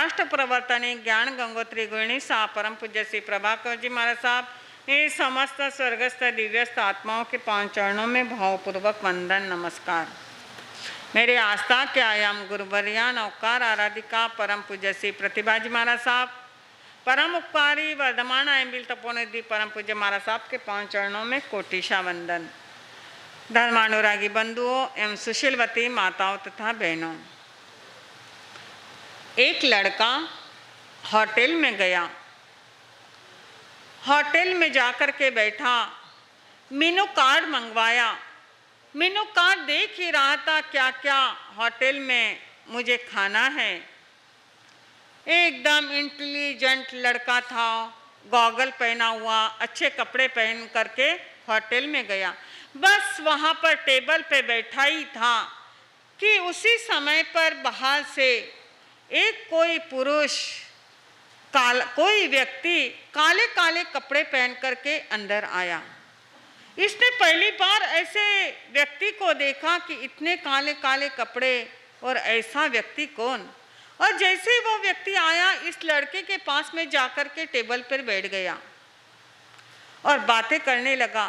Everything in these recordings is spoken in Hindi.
राष्ट्र प्रवर्तनी ज्ञान गंगोत्री गृहिणी साहब, परम पूज्य श्री प्रभाकर जी महाराज साहब, ये समस्त स्वर्गस्थ दिव्यस्थ आत्माओं के पांच चरणों में भावपूर्वक वंदन नमस्कार। मेरे आस्था के आयाम गुरुवरिया नौकार आराधिका परम पूज्य श्री प्रतिभा जी महाराज साहब, परम उपकारी वर्धमान एम्बिल तपोनिधि परम पूज्य महाराज साहब के पांच चरणों में कोटिशा वंदन। धर्मानुरागी बंधुओं एवं सुशीलवती माताओं तथा बहनों, एक लड़का होटल में गया। होटल में जाकर के बैठा, मेनू कार्ड मंगवाया। मेनू कार्ड देख ही रहा था क्या क्या होटल में मुझे खाना है। एकदम इंटेलिजेंट लड़का था, गॉगल पहना हुआ, अच्छे कपड़े पहन करके होटल में गया। बस वहाँ पर टेबल पे बैठा ही था कि उसी समय पर बाहर से एक कोई पुरुष, कोई व्यक्ति काले काले कपड़े पहन करके अंदर आया। इसने पहली बार ऐसे व्यक्ति को देखा कि इतने काले काले कपड़े और ऐसा व्यक्ति कौन। और जैसे ही वो व्यक्ति आया, इस लड़के के पास में जाकर के टेबल पर बैठ गया और बातें करने लगा।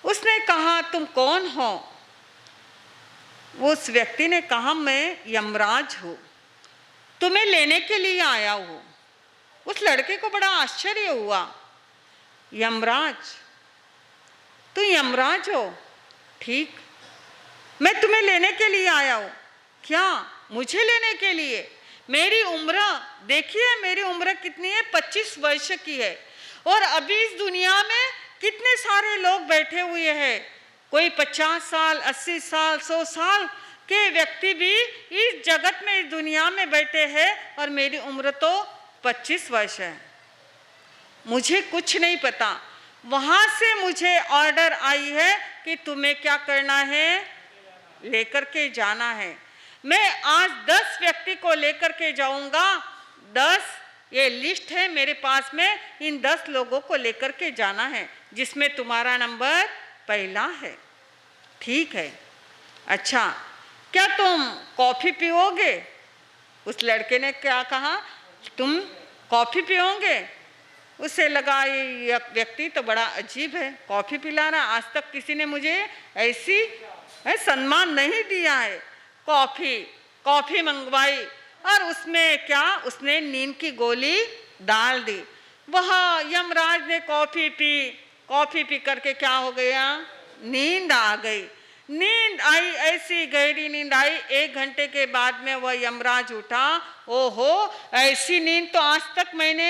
उसने कहा, तुम कौन हो? उस व्यक्ति ने कहा, मैं यमराज हूँ, तुम्हें लेने के लिए आया हूँ। उस लड़के को बड़ा आश्चर्य हुआ। यमराज? तू यमराज हो? ठीक, मैं तुम्हें लेने के लिए आया हूँ। क्या? मुझे लेने के लिए? मेरी उम्र देखिए, मेरी उम्र कितनी है? 25 वर्ष की है। और अभी इस दुनिया में कितने सारे लोग बैठे हुए हैं। कोई 50 साल, 80 साल, 100 साल के व्यक्ति भी इस जगत में, इस दुनिया में बैठे हैं, और मेरी उम्र तो 25 वर्ष है। मुझे कुछ नहीं पता। वहां से मुझे ऑर्डर आई है कि तुम्हें क्या करना है? लेकर के जाना है। मैं आज 10 व्यक्ति को लेकर के जाऊंगा। 10, ये लिस्ट है मेरे पास में। इन 10 लोगों को लेकर के जाना है, जिसमें तुम्हारा नंबर पहला है। ठीक है। अच्छा, क्या तुम कॉफी पियोगे? उस लड़के ने क्या कहा, तुम कॉफी पियोगे? उसे लगा ये व्यक्ति तो बड़ा अजीब है, कॉफी पिला रहा। आज तक किसी ने मुझे ऐसी सम्मान नहीं दिया है। कॉफी मंगवाई और उसमें क्या, उसने नींद की गोली डाल दी। वह यमराज ने कॉफी पी करके क्या हो गया, नींद आ गई। नींद आई, ऐसी गहरी नींद आई। 1 घंटे के बाद में वह यमराज उठा। ओहो, ऐसी नींद तो आज तक मैंने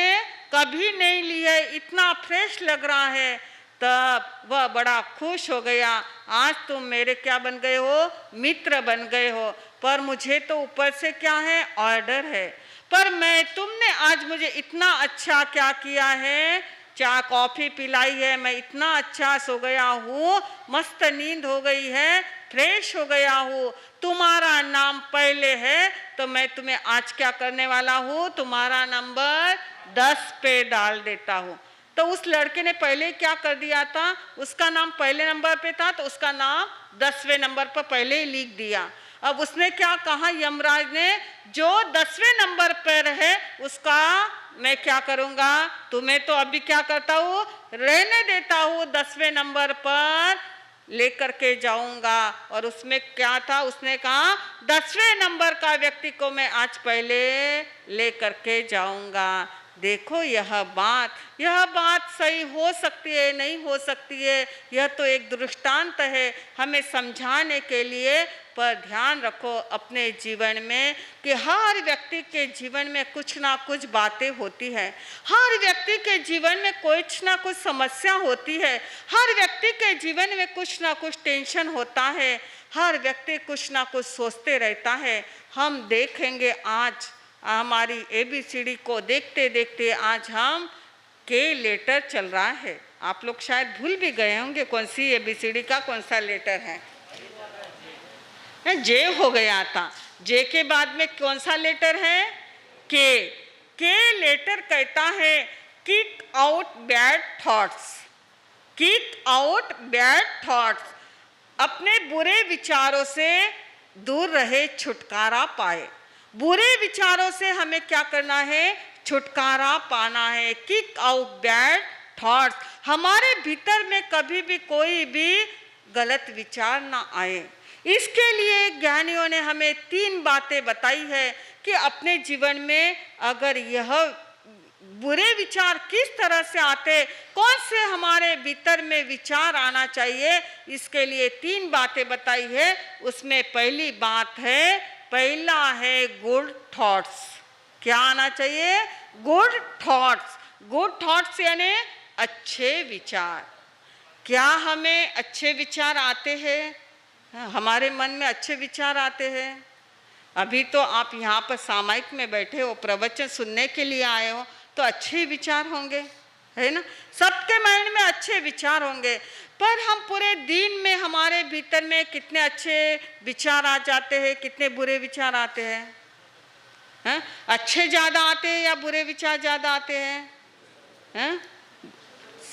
कभी नहीं ली है, इतना फ्रेश लग रहा है। तब वह बड़ा खुश हो गया। आज तुम मेरे क्या बन गए हो? मित्र बन गए हो। पर मुझे तो ऊपर से क्या है, ऑर्डर है। पर तुमने आज मुझे इतना अच्छा क्या किया है, चाय कॉफी पिलाई है, मैं इतना अच्छा सो गया हूँ, मस्त नींद हो गई है, फ्रेश हो गया हूँ। तुम्हारा नाम पहले है, तो मैं तुम्हें आज क्या करने वाला हूँ, तुम्हारा नंबर 10 पे डाल देता हूँ। तो उस लड़के ने पहले क्या कर दिया था, उसका नाम पहले नंबर पे था, तो उसका नाम 10वें नंबर पर पहले ही लिख दिया। अब उसने क्या कहा, यमराज ने, जो 10वें नंबर पर है उसका मैं क्या करूंगा, तुम्हें तो अभी क्या करता हूँ, रहने देता हूँ, 10वें नंबर पर लेकर के जाऊंगा। और उसमें क्या था, उसने कहा 10वें नंबर का व्यक्ति को मैं आज पहले लेकर के जाऊंगा। देखो, यह बात सही हो सकती है, नहीं हो सकती है, यह तो एक दृष्टांत है हमें समझाने के लिए। पर ध्यान रखो अपने जीवन में कि हर व्यक्ति के जीवन में कुछ ना कुछ बातें होती है। हर व्यक्ति के जीवन में कुछ ना कुछ समस्या होती है। हर व्यक्ति के जीवन में कुछ ना कुछ टेंशन होता है। हर व्यक्ति कुछ ना कुछ सोचते रहता है। हम देखेंगे आज हमारी ABCD को देखते देखते आज हम के लेटर चल रहा है। आप लोग शायद भूल भी गए होंगे कौन सी ABCD का कौन सा लेटर है। जे हो गया था। जे के बाद में कौन सा लेटर है, के लेटर कहता है kick out bad thoughts. Kick out bad thoughts, अपने बुरे विचारों से दूर रहे, छुटकारा पाए। बुरे विचारों से हमें क्या करना है, छुटकारा पाना है। किक आउट बैड थॉट्स, हमारे भीतर में कभी भी कोई भी गलत विचार ना आए। इसके लिए ज्ञानियों ने हमें 3 बातें बताई है कि अपने जीवन में अगर यह बुरे विचार किस तरह से आते, कौन से हमारे भीतर में विचार आना चाहिए, इसके लिए 3 बातें बताई है। उसमें पहली बात है, पहला है गुड थॉट्स। क्या आना चाहिए, गुड थॉट्स। गुड थॉट्स यानी अच्छे विचार। क्या हमें अच्छे विचार आते हैं? हमारे मन में अच्छे विचार आते हैं? अभी तो आप यहाँ पर सामायिक में बैठे हो, प्रवचन सुनने के लिए आए हो, तो अच्छे विचार होंगे, है ना। सबके माइंड में अच्छे विचार होंगे, पर हम पूरे दिन में हमारे भीतर में कितने अच्छे विचार आ जाते हैं, कितने बुरे विचार आते हैं? अच्छे ज़्यादा आते हैं या बुरे विचार ज़्यादा आते हैं?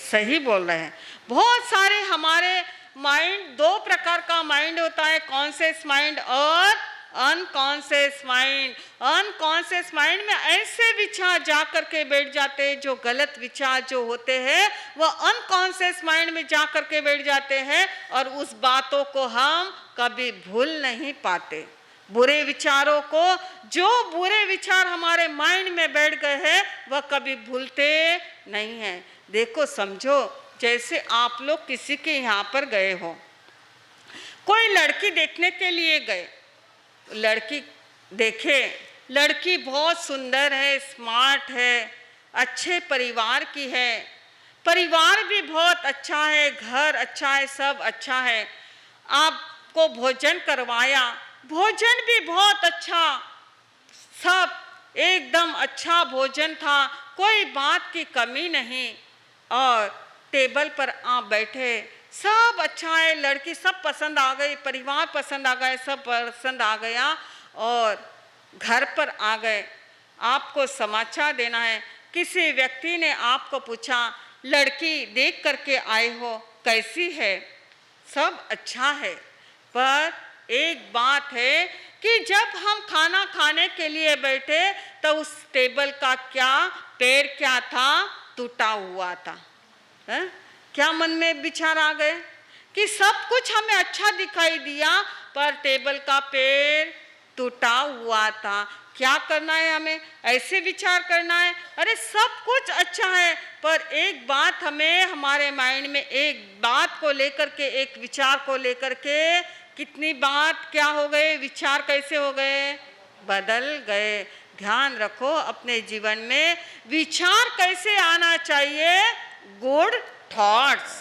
सही बोल रहे हैं। बहुत सारे हमारे माइंड, 2 प्रकार का माइंड होता है, कॉन्शियस माइंड और अनकॉन्शियस माइंड। अनकॉन्शियस माइंड में ऐसे विचार जा करके बैठ जाते हैं, जो गलत विचार जो होते हैं वह अनकॉन्शियस माइंड में जा करके बैठ जाते हैं, और उस बातों को हम कभी भूल नहीं पाते। बुरे विचारों को, जो बुरे विचार हमारे माइंड में बैठ गए हैं, वह कभी भूलते नहीं हैं। देखो, समझो, जैसे आप लोग किसी के यहाँ पर गए हो, कोई लड़की देखने के लिए गए, लड़की देखे, लड़की बहुत सुंदर है, स्मार्ट है, अच्छे परिवार की है, परिवार भी बहुत अच्छा है, घर अच्छा है, सब अच्छा है। आपको भोजन करवाया, भोजन भी बहुत अच्छा, सब एकदम अच्छा भोजन था, कोई बात की कमी नहीं, और टेबल पर आप बैठे, सब अच्छा है, लड़की सब पसंद आ गई, परिवार पसंद आ गए, सब पसंद आ गया, और घर पर आ गए। आपको समाचार देना है, किसी व्यक्ति ने आपको पूछा, लड़की देख करके आए हो, कैसी है? सब अच्छा है, पर एक बात है कि जब हम खाना खाने के लिए बैठे तो उस टेबल का क्या पैर क्या था, टूटा हुआ था। क्या मन में विचार आ गए कि सब कुछ हमें अच्छा दिखाई दिया, पर टेबल का पैर टूटा हुआ था। क्या करना है हमें? ऐसे विचार करना है, अरे सब कुछ अच्छा है, पर एक बात हमें हमारे माइंड में, एक बात को लेकर के, एक विचार को लेकर के कितनी बात क्या हो गए, विचार कैसे हो गए, बदल गए। ध्यान रखो, अपने जीवन में विचार कैसे आना चाहिए, गुड थॉट्स।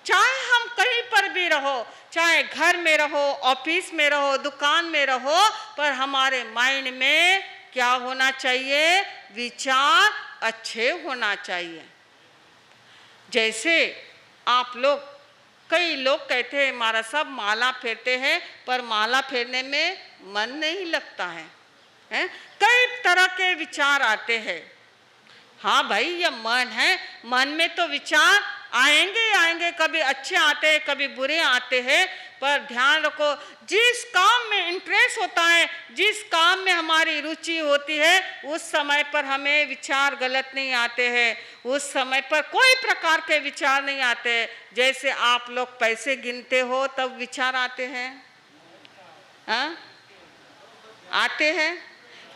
चाहे हम कहीं पर भी रहो, चाहे घर में रहो, ऑफिस में रहो, दुकान में रहो, पर हमारे माइंड में क्या होना चाहिए, विचार अच्छे होना चाहिए। जैसे आप लोग, कई लोग कहते हैं हमारा सब माला फेरते हैं, पर माला फेरने में मन नहीं लगता है, कई तरह के विचार आते हैं। हाँ भाई, ये मन है, मन में तो विचार आएंगे ही आएंगे, कभी अच्छे आते हैं, कभी बुरे आते हैं, पर ध्यान रखो, जिस काम में इंटरेस्ट होता है, जिस काम में हमारी रुचि होती है, उस समय पर हमें विचार गलत नहीं आते हैं, उस समय पर कोई प्रकार के विचार नहीं आते। जैसे आप लोग पैसे गिनते हो तब विचार आते हैं, हाँ आते हैं।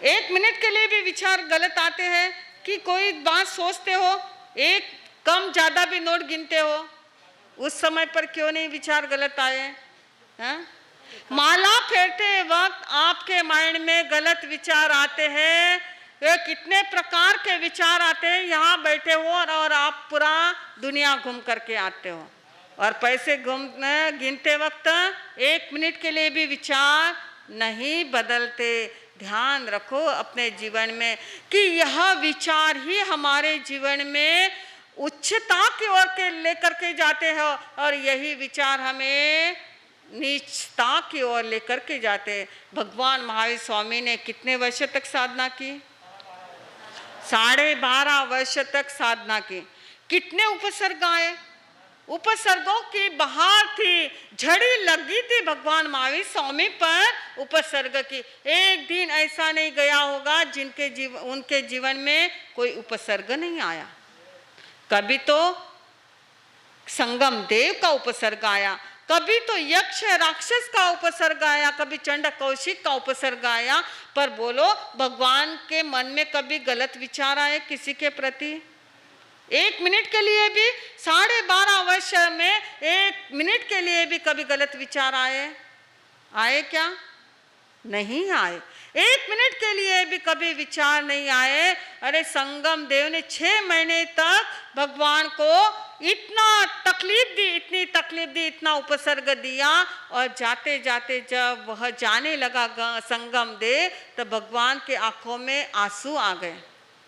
1 मिनट के लिए भी विचार गलत आते हैं कि कोई बात सोचते हो, एक कम ज़्यादा भी नोट गिनते हो, उस समय पर क्यों नहीं विचार गलत आए? माला फेरते वक्त आपके माइंड में गलत विचार आते हैं, ये कितने प्रकार के विचार आते हैं। यहाँ बैठे हो और आप पूरा दुनिया घूम करके आते हो, और पैसे गिनते वक्त 1 मिनट के लिए भी विचार नहीं बदलते। ध्यान रखो अपने जीवन में कि यह विचार ही हमारे जीवन में उच्चता की ओर के लेकर के जाते हैं, और यही विचार हमें नीचता की ओर लेकर के जाते हैं। भगवान महावीर स्वामी ने कितने वर्ष तक साधना की? 12.5 वर्ष तक साधना की। कितने उपसर्ग आए? उपसर्गों की बहार थी, झड़ी लगी थी भगवान महावीर स्वामी पर उपसर्ग की। एक दिन ऐसा नहीं गया होगा उनके जीवन में कोई उपसर्ग नहीं आया। कभी तो संगम देव का उपसर्ग आया, कभी तो यक्ष राक्षस का उपसर्ग आया, कभी चंड कौशिक का उपसर्ग आया, पर बोलो भगवान के मन में कभी गलत विचार आए किसी के प्रति? एक मिनट के लिए भी, 12.5 वर्ष में एक मिनट के लिए भी कभी गलत विचार आए क्या? नहीं आए। एक मिनट के लिए भी कभी विचार नहीं आए। अरे संगम देव ने 6 महीने तक भगवान को इतना तकलीफ दी, इतनी तकलीफ दी, इतना उपसर्ग दिया, और जाते जाते जब वह जाने लगा संगम देव, तो भगवान के आंखों में आंसू आ गए।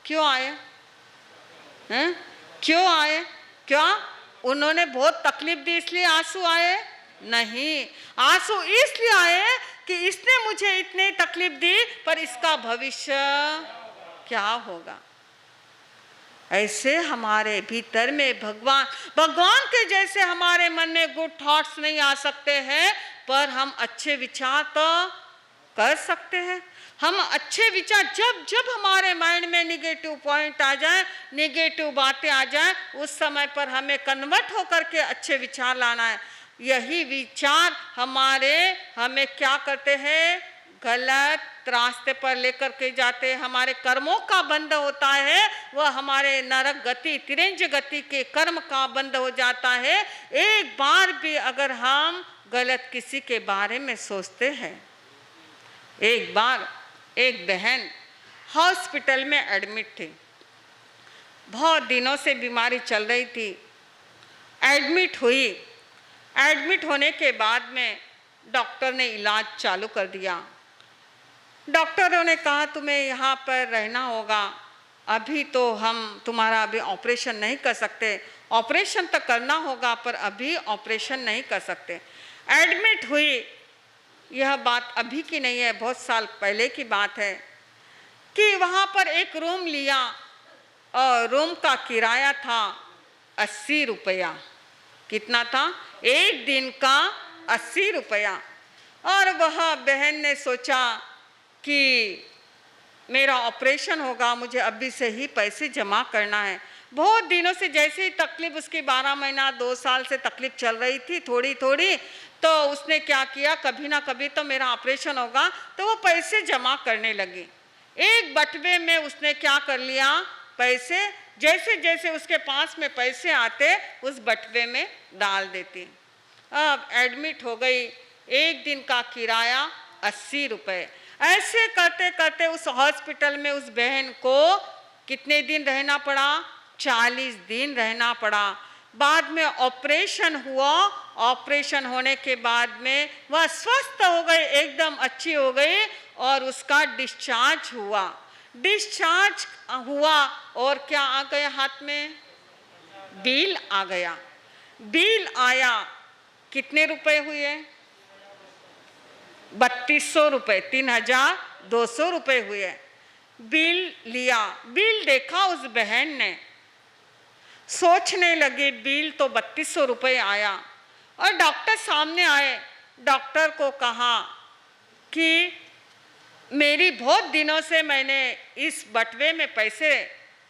क्यों आए? हैं? क्यों आए? क्या उन्होंने बहुत तकलीफ दी इसलिए आंसू आए? नहीं, आंसू इसलिए आए कि इसने मुझे इतनी तकलीफ दी, पर इसका भविष्य क्या होगा। ऐसे हमारे भीतर में भगवान के जैसे हमारे मन में गुड थॉट्स नहीं आ सकते हैं, पर हम अच्छे विचार तो कर सकते हैं। हम अच्छे विचार, जब जब हमारे माइंड में निगेटिव पॉइंट आ जाए, निगेटिव बातें आ जाए, उस समय पर हमें कन्वर्ट होकर के अच्छे विचार लाना है। यही विचार हमें क्या करते हैं? गलत रास्ते पर लेकर के जाते हैं। हमारे कर्मों का बंध होता है, वह हमारे नरक गति, तिरंज गति के कर्म का बंध हो जाता है। एक बार भी अगर हम गलत किसी के बारे में सोचते हैं, एक बार एक बहन हॉस्पिटल में एडमिट थी, बहुत दिनों से बीमारी चल रही थी, एडमिट हुई। एडमिट होने के बाद में डॉक्टर ने इलाज चालू कर दिया। डॉक्टरों ने कहा तुम्हें यहाँ पर रहना होगा, अभी तो हम तुम्हारा अभी ऑपरेशन नहीं कर सकते, ऑपरेशन तो करना होगा पर अभी ऑपरेशन नहीं कर सकते। एडमिट हुई, यह बात अभी की नहीं है, बहुत साल पहले की बात है, कि वहाँ पर एक रूम लिया और रूम का किराया था 80 रुपया। कितना था? एक दिन का 80 रुपया। और वह बहन ने सोचा कि मेरा ऑपरेशन होगा, मुझे अभी से ही पैसे जमा करना है। बहुत दिनों से जैसे ही तकलीफ उसकी 12 महीना 2 साल से तकलीफ चल रही थी थोड़ी थोड़ी, तो उसने क्या किया, कभी ना कभी तो मेरा ऑपरेशन होगा, तो वो पैसे जमा करने लगी। एक बटवे में उसने क्या कर लिया, पैसे जैसे जैसे उसके पास में पैसे आते उस बटवे में डाल देती। अब एडमिट हो गई, एक दिन का किराया 80 रुपये। ऐसे करते करते उस हॉस्पिटल में उस बहन को कितने दिन रहना पड़ा? 40 दिन रहना पड़ा। बाद में ऑपरेशन हुआ, ऑपरेशन होने के बाद में वह स्वस्थ हो गई, एकदम अच्छी हो गई, और उसका डिस्चार्ज हुआ। डिस्चार्ज हुआ और क्या आ गया हाथ में? बिल आ गया। बिल आया, कितने रुपए हुए? 3200 रुपये, 3200 रुपये हुए। बिल लिया, बिल देखा उस बहन ने, सोचने लगी बिल तो 3200 रुपये आया, और डॉक्टर सामने आए। डॉक्टर को कहा कि मेरी बहुत दिनों से मैंने इस बटवे में पैसे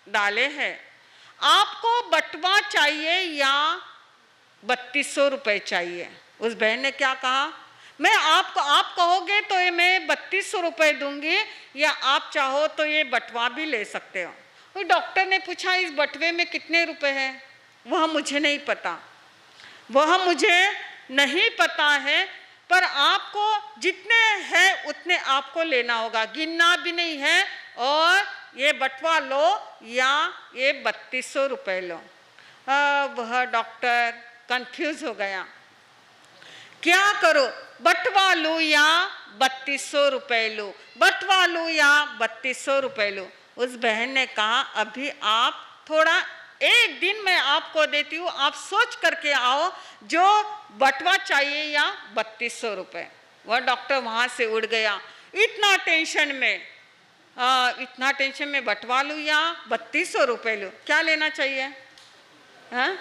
डाले हैं, आपको बटवा चाहिए या 3200 रुपये चाहिए? उस बहन ने क्या कहा, मैं आप कहोगे तो ये मैं 3200 रुपये दूंगी, या आप चाहो तो ये बटवा भी ले सकते हो। तो डॉक्टर ने पूछा इस बटवे में कितने रुपए हैं? वह मुझे नहीं पता, वह मुझे नहीं पता है, पर आपको जितने हैं उतने आपको लेना होगा, गिनना भी नहीं है, और ये बटवा लो या ये 3200 रुपये लो। वह डॉक्टर कंफ्यूज हो गया, क्या करो, बटवा लूँ या 3200 रुपये लूँ, बटवा लूँ या 3200 रुपये लूँ? उस बहन ने कहा अभी आप थोड़ा, एक दिन मैं आपको देती हूँ, आप सोच करके आओ जो बटवा चाहिए या 3200 रुपये। वह डॉक्टर वहाँ से उड़ गया, इतना टेंशन में बटवा लूँ या 3200 रुपये लूँ, क्या लेना चाहिए? हाँ,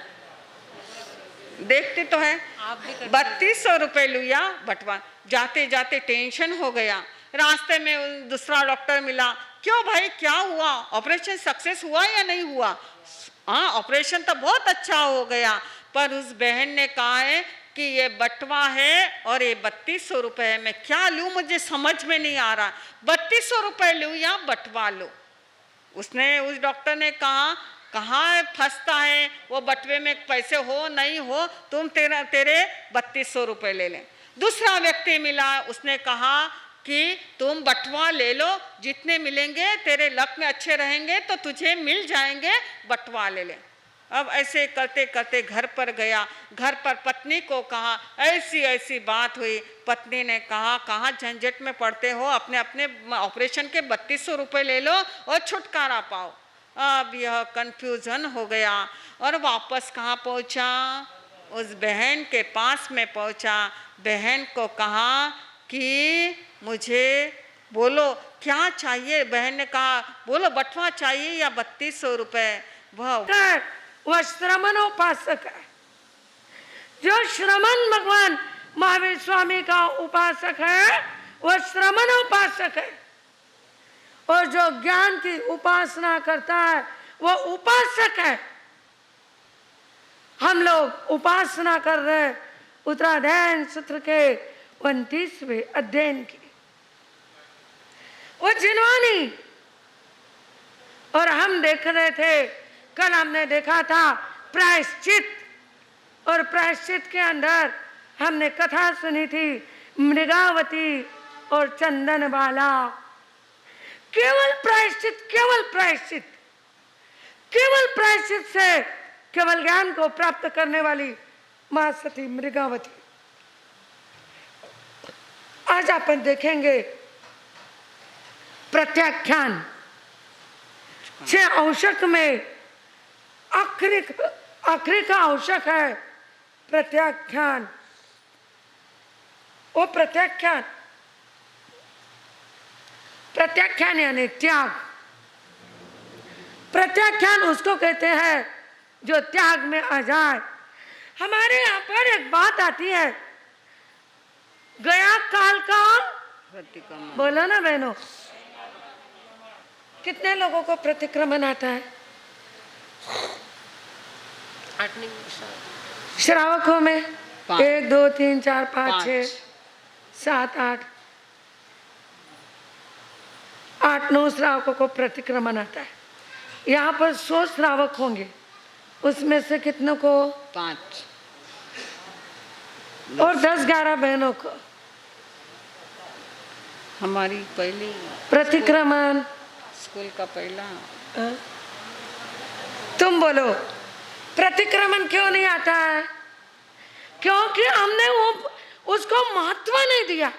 देखते तो है। आप भी करते 3200 रुपये लिया बटवा। जाते जाते टेंशन हो गया। रास्ते में दूसरा डॉक्टर मिला। क्यों भाई, क्या हुआ? ऑपरेशन सक्सेस हुआ या नहीं हुआ? हाँ, ऑपरेशन तो बहुत अच्छा हो गया, पर उस बहन ने कहा है कि ये बटवा है और ये 3200 रुपये है, मैं क्या लूँ, मुझे समझ में नहीं आ रहा, 3200 रुपये लूँ या बटवा लो। उसने, उस डॉक्टर ने कहा, कहाँ फंसता है वो, बटवे में पैसे हो नहीं हो, तुम तेरे 3200 रुपये ले लें। दूसरा व्यक्ति मिला, उसने कहा कि तुम बटवा ले लो, जितने मिलेंगे तेरे लक में अच्छे रहेंगे तो तुझे मिल जाएंगे, बटवा ले ले। अब ऐसे करते करते घर पर गया। घर पर पत्नी को कहा, ऐसी ऐसी बात हुई। पत्नी ने कहा, कहाँ झंझट में पड़ते हो, अपने अपने ऑपरेशन के 3200 रुपये ले लो और छुटकारा पाओ। अब यह कन्फ्यूजन हो गया और वापस कहाँ पहुँचा? उस बहन के पास में पहुँचा। बहन को कहा कि मुझे बोलो क्या चाहिए। बहन ने कहा, बोलो बटवा चाहिए या 3200 रुपये। वह श्रमण उपासक है। जो श्रमण भगवान महावीर स्वामी का उपासक है, वह श्रमण उपासक है। और जो ज्ञान की उपासना करता है, वह उपासक है। हम लोग उपासना कर रहे हैं उत्तराधायन सूत्र के 29वें अध्ययन की। वो जिनवानी, और हम देख रहे थे, कल हमने देखा था प्रायश्चित, और प्रायश्चित के अंदर हमने कथा सुनी थी मृगावती और चंदनबाला। केवल प्रायश्चित, केवल प्रायश्चित, केवल प्रायश्चित से केवल ज्ञान को प्राप्त करने वाली मां सती मृगावती। आज अपन देखेंगे प्रत्याख्यान 6 औषक में आखिरी का औषक है प्रत्याख्यान। वो प्रत्याख्यान, प्रत्याख्यान यानी त्याग। प्रत्याख्यान उसको कहते हैं जो त्याग में आ जाए। हमारे यहाँ पर एक बात आती है, गया काल का प्रतिक्रमण। बोलो ना बहनों, कितने लोगों को प्रतिक्रमण आता है? 8 नहीं, श्रावकों में 5, 1 2 3 4 5 5, 6 7 8 9 श्रावकों को प्रतिक्रमण आता है। यहाँ पर 100 श्रावक होंगे, उसमें से कितनों को? 5 और 10-11 बहनों को हमारी पहली प्रतिक्रमण। स्कूल का पहला। तुम बोलो प्रतिक्रमण क्यों नहीं आता है? क्योंकि हमने वो उसको महत्व नहीं दिया,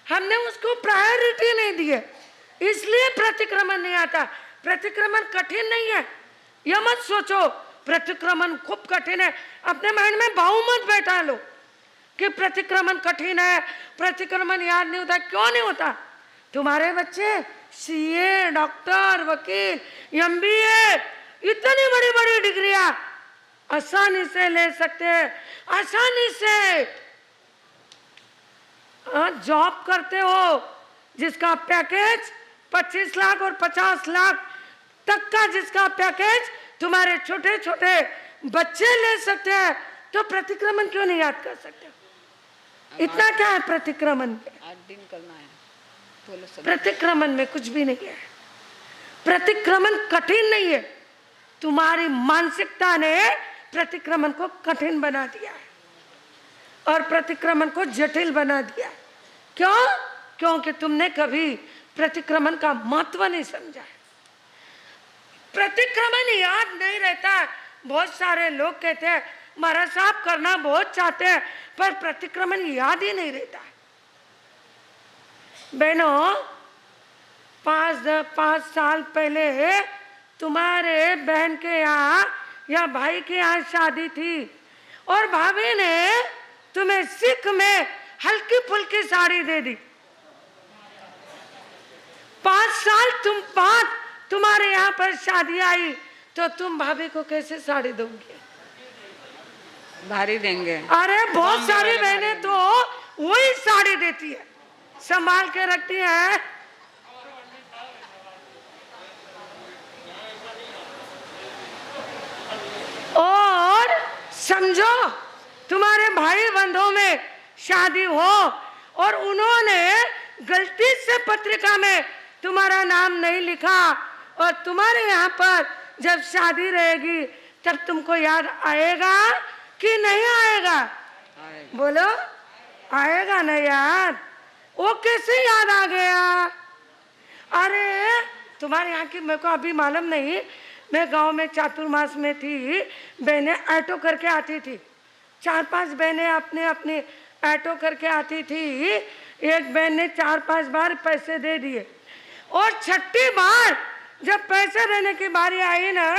हमने उसको प्रायोरिटी नहीं दी है, इसलिए प्रतिक्रमण नहीं आता। प्रतिक्रमण कठिन नहीं है, यह मत सोचो प्रतिक्रमण खूब कठिन है। अपने माइंड में बहुमत बैठा लो कि प्रतिक्रमण कठिन है, प्रतिक्रमण याद नहीं होता। क्यों नहीं होता? तुम्हारे बच्चे सीए, डॉक्टर, वकील, एमबीए, इतनी बड़ी बड़ी डिग्रियां आसानी से ले सकते हैं, आसानी से जॉब करते हो जिसका पैकेज 25 लाख और 50 लाख तक का, जिसका पैकेज तुम्हारे छोटे छोटे बच्चे ले सकते हैं, तो प्रतिक्रमण क्यों नहीं याद कर सकते? इतना क्या है प्रतिक्रमण में? 8 दिन करना है, बोलो सब। प्रतिक्रमण में कुछ भी नहीं है। प्रतिक्रमण कठिन नहीं है, तुम्हारी मानसिकता ने प्रतिक्रमण को कठिन बना दिया है और प्रतिक्रमण को जटिल बना दिया है। क्यों? क्योंकि तुमने कभी प्रतिक्रमण का महत्व नहीं समझा है। प्रतिक्रमण याद नहीं रहता। बहुत सारे लोग कहते हैं महाराज साहब करना बहुत चाहते हैं पर प्रतिक्रमण याद ही नहीं रहता है। बहनों, 5 साल पहले तुम्हारे बहन के यहाँ या भाई के यहाँ शादी थी और भाभी ने तुम्हें सिख में हल्की फुल्की साड़ी दे दी। 5 साल बाद तुम्हारे यहाँ पर शादी आई तो तुम भाभी को कैसे साड़ी दोगे? भारी देंगे। अरे बहुत सारी बहनें तो वही साड़ी देती है, संभाल के रखती है। और समझो तुम्हारे भाई बंधुओं में शादी हो और उन्होंने गलती से पत्रिका में तुम्हारा नाम नहीं लिखा और तुम्हारे यहाँ पर जब शादी रहेगी तब तुमको याद आएगा कि नहीं आएगा? बोलो, आएगा ना यार। वो कैसे याद आ गया? अरे तुम्हारे यहाँ की मेरे को अभी मालूम नहीं, मैं गांव में चातुर्मास में थी, बहनें ऑटो करके आती थी, 4-5 बहनें अपने अपने ऑटो करके आती थी। एक बहन ने 4-5 बार पैसे दे दिए और छठी बार जब पैसे देने की बारी आई ना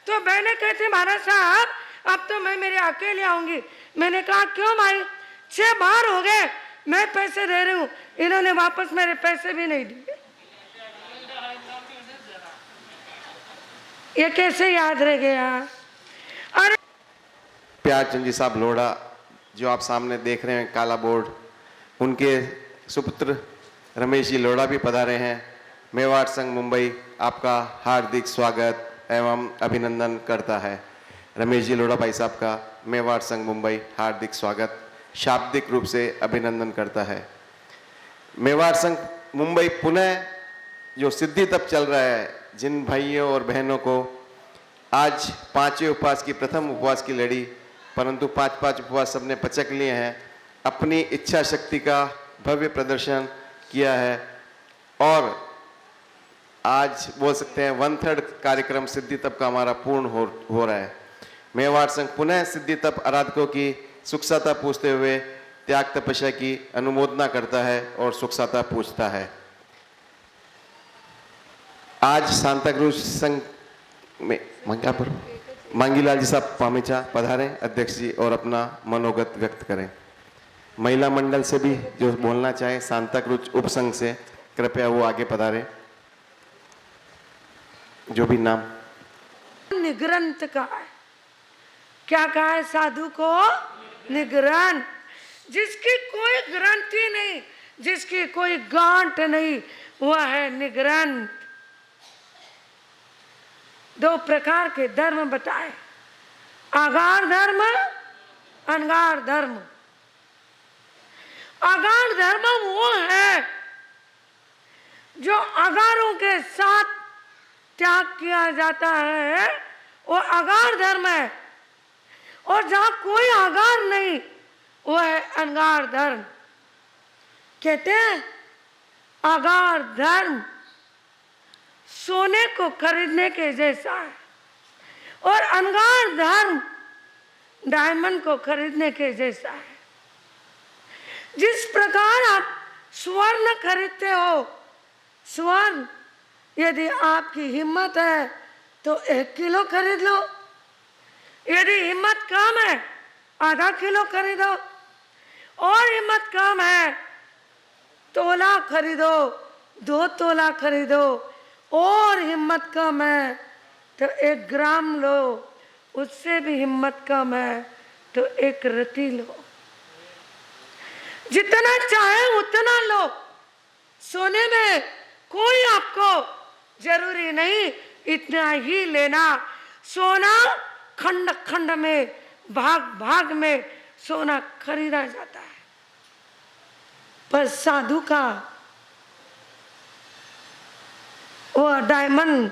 तो बहनें कहती महाराज साहब अब तो मैं मेरे अकेले आऊंगी। मैंने कहा क्यों भाई, 6 बार हो गए मैं पैसे दे रही हूँ, इन्होंने वापस मेरे पैसे भी नहीं दिए। ये कैसे याद रह गया? अरे प्यारचंद जी साहब लोढ़ा जो आप सामने देख रहे हैं काला बोर्ड, उनके सुपुत्र रमेश जी लोढ़ा भी पधारे हैं। मेवाड़ संघ मुंबई आपका हार्दिक स्वागत एवं अभिनंदन करता है। रमेश जी लोढ़ा भाई साहब का मेवाड़ संघ मुंबई हार्दिक स्वागत, शाब्दिक रूप से अभिनंदन करता है। मेवाड़ संघ मुंबई पुनः जो सिद्धि तप चल रहा है, जिन भाइयों और बहनों को आज 5वें उपवास की प्रथम उपवास की लड़ी, परंतु 5-5 उपवास सबने पचक लिए हैं, अपनी इच्छा शक्ति का भव्य प्रदर्शन किया है और आज बोल सकते हैं 1/3 कार्यक्रम सिद्धि तप का हमारा पूर्ण हो रहा है। मेवाड़ संघ पुनः सिद्धि तप आराधकों की सुखसाता पूछते हुए त्याग तपस्या की अनुमोदना करता है और सुखसाता पूछता है। आज सांता क्रूज संघ में मांगीलाल जी साहब पामेचा पधारें अध्यक्ष जी और अपना मनोगत व्यक्त करें। महिला मंडल से भी जो बोलना चाहे सांता क्रूज उपसंघ से कृपया वो आगे पधारें। जो भी नाम निग्रंथ का है, क्या कहा है साधु को? निग्रंथ। जिसकी कोई ग्रंथि नहीं, जिसकी कोई गांठ नहीं, वह है निग्रंथ। 2 प्रकार के धर्म बताए, आगार धर्म, अनगार धर्म। आगार धर्म वो है जो अगारों के साथ त्याग किया जाता है, वो आगार धर्म है। और जहां कोई आगार नहीं वो है अनगार धर्म। कहते हैं आगार धर्म सोने को खरीदने के जैसा है और अनगार धर्म डायमंड को खरीदने के जैसा है। जिस प्रकार आप स्वर्ण खरीदते हो, स्वर्ण यदि आपकी हिम्मत है तो 1 किलो खरीद लो, यदि हिम्मत कम है आधा किलो खरीदो, और हिम्मत कम है तोला खरीदो, 2 तोला खरीदो, और हिम्मत कम है तो 1 ग्राम लो, उससे भी हिम्मत कम है तो 1 रति लो। जितना चाहे उतना लो। सोने में कोई आपको जरूरी नहीं इतना ही लेना। सोना खंड खंड में, भाग भाग में सोना खरीदा जाता है, पर साधु का वो डायमंड,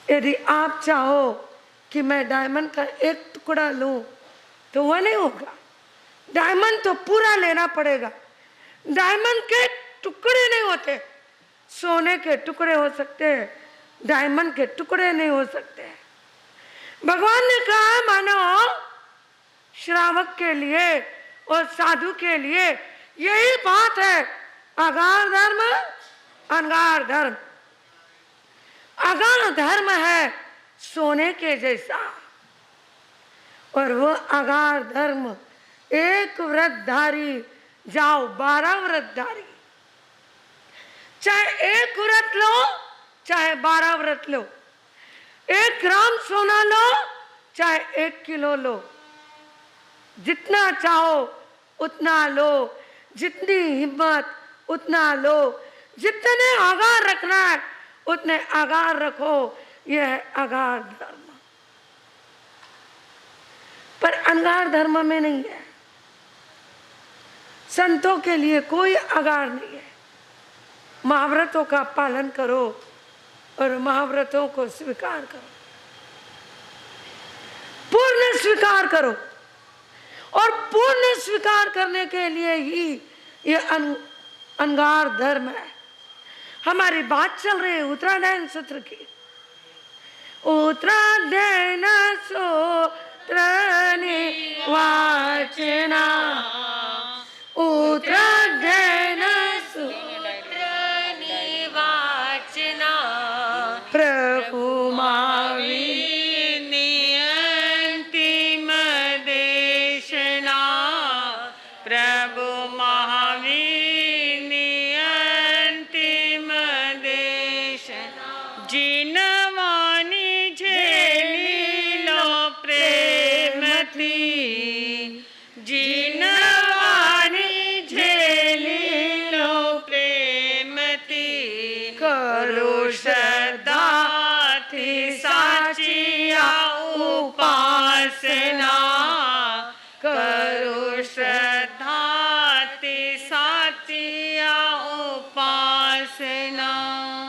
यदि आप चाहो कि मैं डायमंड का 1 टुकड़ा लूं तो वह नहीं होगा। डायमंड तो पूरा लेना पड़ेगा। डायमंड के टुकड़े नहीं होते, सोने के टुकड़े हो सकते हैं, डायमंड के टुकड़े नहीं हो सकते। भगवान ने कहा मानो श्रावक के लिए और साधु के लिए यही बात है, आगार धर्म, अनगार धर्म। आगार धर्म है सोने के जैसा, और वो आगार धर्म 1 व्रतधारी जाओ 12 व्रतधारी। चाहे 1 व्रत लो चाहे 12 व्रत लो, 1 ग्राम सोना लो चाहे 1 किलो लो, जितना चाहो उतना लो, जितनी हिम्मत उतना लो, जितने आगार रखना है उतने आगार रखो। यह है आगार धर्म। पर अनगार धर्म में नहीं है। संतों के लिए कोई आगार नहीं है। महाव्रतों का पालन करो और महाव्रतों को स्वीकार करो, पूर्ण स्वीकार करो। और पूर्ण स्वीकार करने के लिए ही ये अनगार धर्म है। हमारी बात चल रही है उत्तरायण सूत्र की। उत्तरायण सूत्र निवाचना, उत्तरायण सूत्र निवाचना, प्रभु मावी अंतिम देशना, प्रभु महावीर अंतिम देशना, जिनवानी झेली लो प्रेमती, जिनवानी झेली लो प्रेमती, करो श्रद्धा थी साचिया उपासना, करो श्रद्धा थी साचिया उपासना।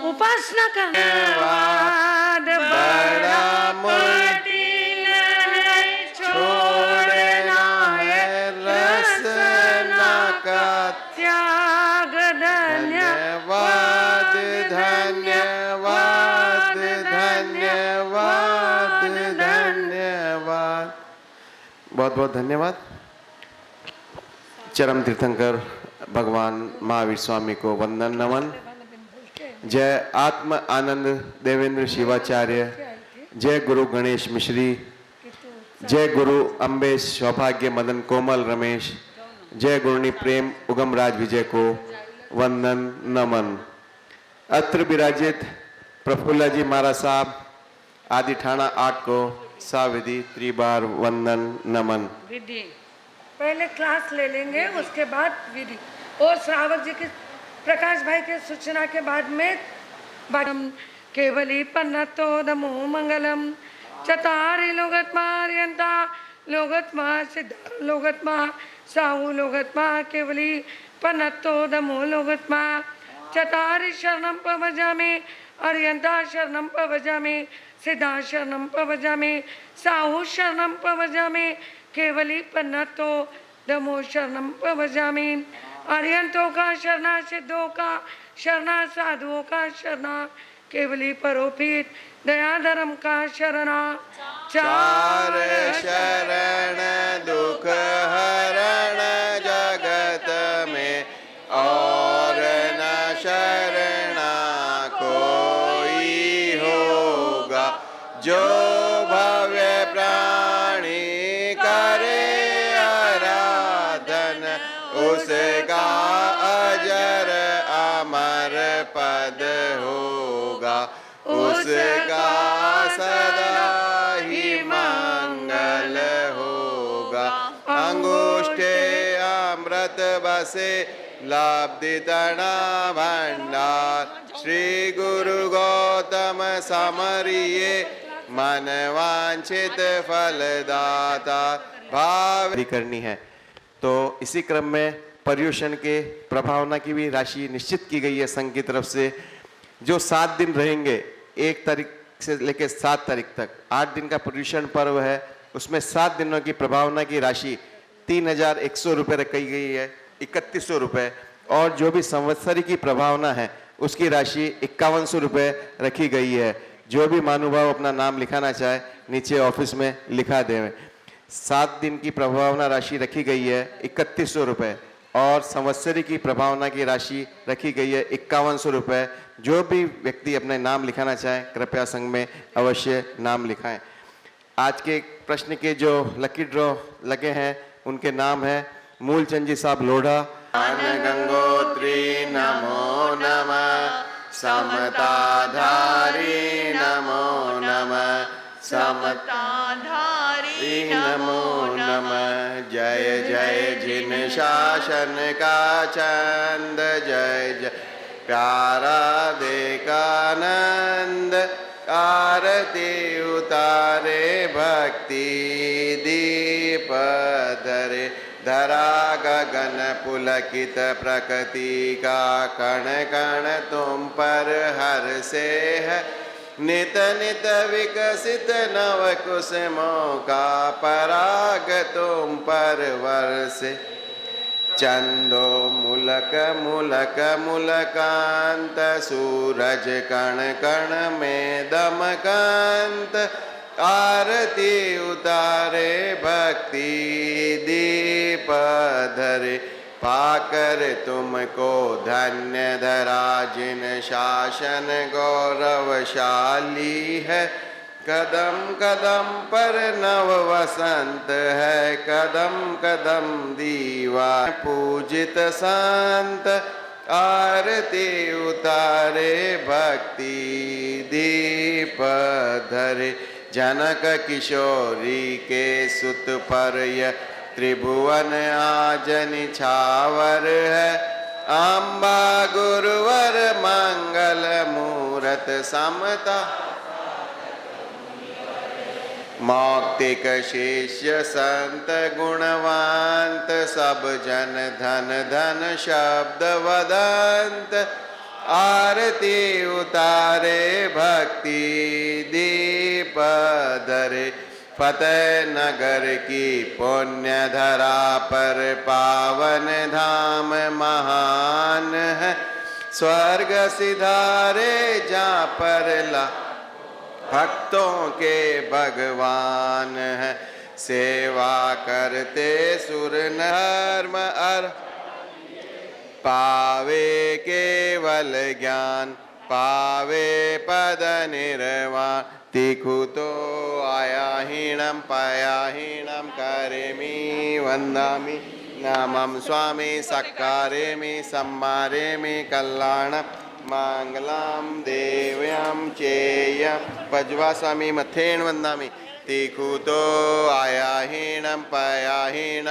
उपासना करने बाद बड़ा कठिन है छोड़ना है रसना का त्याग। धन्यवाद, धन्यवाद, धन्यवाद, धन्यवाद। बहुत बहुत धन्यवाद। चरम तीर्थंकर भगवान महावीर स्वामी को वंदन नमन। जय आत्म आनंद देवेंद्र शिवाचार्य, जय गुरु गणेश मिश्री, जय गुरु अम्बेश सौभाग्य मदन कोमल रमेश, जय गुरुनी प्रेम उगम राज विजय को वंदन नमन। अत्र विराजित प्रफुल्ला जी महाराज साहब आदि ठाणा 8 को साविधि त्रिबार वंदन नमन। विधि पहले क्लास ले लेंगे, उसके बाद विधि। और श्रावक जी के प्रकाश भाई के सूचना के बाद में केवली पन्नतो दमो मंगलम चतारि लोगत्मार्यंता लोगत्मा सिद्ध लोगत्मा साहु लोगत्मा केवली पन्नतो दमो लोगत्मा चतारि शरणं पवजामि अर्यंता शरणं पवजामि सिद्धा शरणं पवजामि साहु शरणं पवजामि केवली पन्नतो दमो शरणं पवजामि अर्यंतों का शरणा, सिद्धों का शरणा, साधुओं का शरणा, केवली परोपित दया धर्म का शरणा। चार शरण दुख हरण जगत में और न शरणा कोई होगा, जो भव्य प्राणी करे आराधन उसका अजर अमर पद होगा, उसका सदा ही मंगल होगा। अंगुष्ठे अमृत बसे लाब्धि तणा भंडार, श्री गुरु गौतम समरिये मन वांछित फलदाता भाव करनी है। तो इसी क्रम में पर्युषण के प्रभावना की भी राशि निश्चित की गई है संघ की तरफ से। जो 7 दिन रहेंगे, 1 तारीख से लेकर 7 तारीख तक 8 दिन का पर्युषण पर्व है, उसमें 7 दिनों की प्रभावना की राशि 3100 रुपये रखी गई है, 3100 रुपये। और जो भी संवत्सरी की प्रभावना है उसकी राशि 5100 रुपये रखी गई है। जो भी महानुभाव अपना नाम लिखाना चाहे नीचे ऑफिस में लिखा दें। 7 दिन की प्रभावना राशि रखी गई है 3100 रुपये और संवत्सरी की प्रभावना की राशि रखी गई है 5100 रुपये। जो भी व्यक्ति अपने नाम लिखाना चाहें कृपया संघ में अवश्य नाम लिखाएं। आज के प्रश्न के जो लकी ड्रॉ लगे हैं उनके नाम है मूलचंद जी साहब लोढ़ा, गंगोत्री नमो नमः, समताधारी नमो नमः, समताधारी नमो नमः। जय जय जिन शासन का चंद, जय जय प्यारा विवेकानंद। आरती उतारे भक्ति दीप धरे, धरा गगन पुलकित प्रकृति का कण कण तुम पर हर्षे है। नित नित विकसित नव कुसुमों का पराग तुम पर वर्षे। चंदो मुलक मुलक मुलकांत, सूरज कण कण में दमकांत। आरती उतारे भक्ति दीप धरे, पाकर तुमको धन्य धरा जिन शासन गौरवशाली है। कदम कदम पर नव वसंत है, कदम कदम दीवा पूजित संत। आरती उतारे भक्ति दीप धरे, जनक किशोरी के सुत पर यह त्रिभुवन आज निछावर है। अम्बा गुरुवर मंगल मूरत समता, मौक्तिक शिष्य संत गुणवंत। सब जन धन धन शब्द वदंत। आरती उतारे भक्ति दीप धरे, फतेह नगर की पुण्य धरा पर पावन धाम महान है। स्वर्ग सिधारे जहाँ पर ला भक्तों के भगवान है। सेवा करते सुर धर्म अर, पावे केवल ज्ञान, पावे पद निर्वाण। तिखुतो आया हीणम पाया हीणम करेमि वंदामि। नामं स्वामी सक्कारेमि सम्मारेमि कल्याणम। मंगलम देव्यम चेयम पज्वा स्वामी मथेन वंदामि। तिखुतो आया हीणम पाया हीणम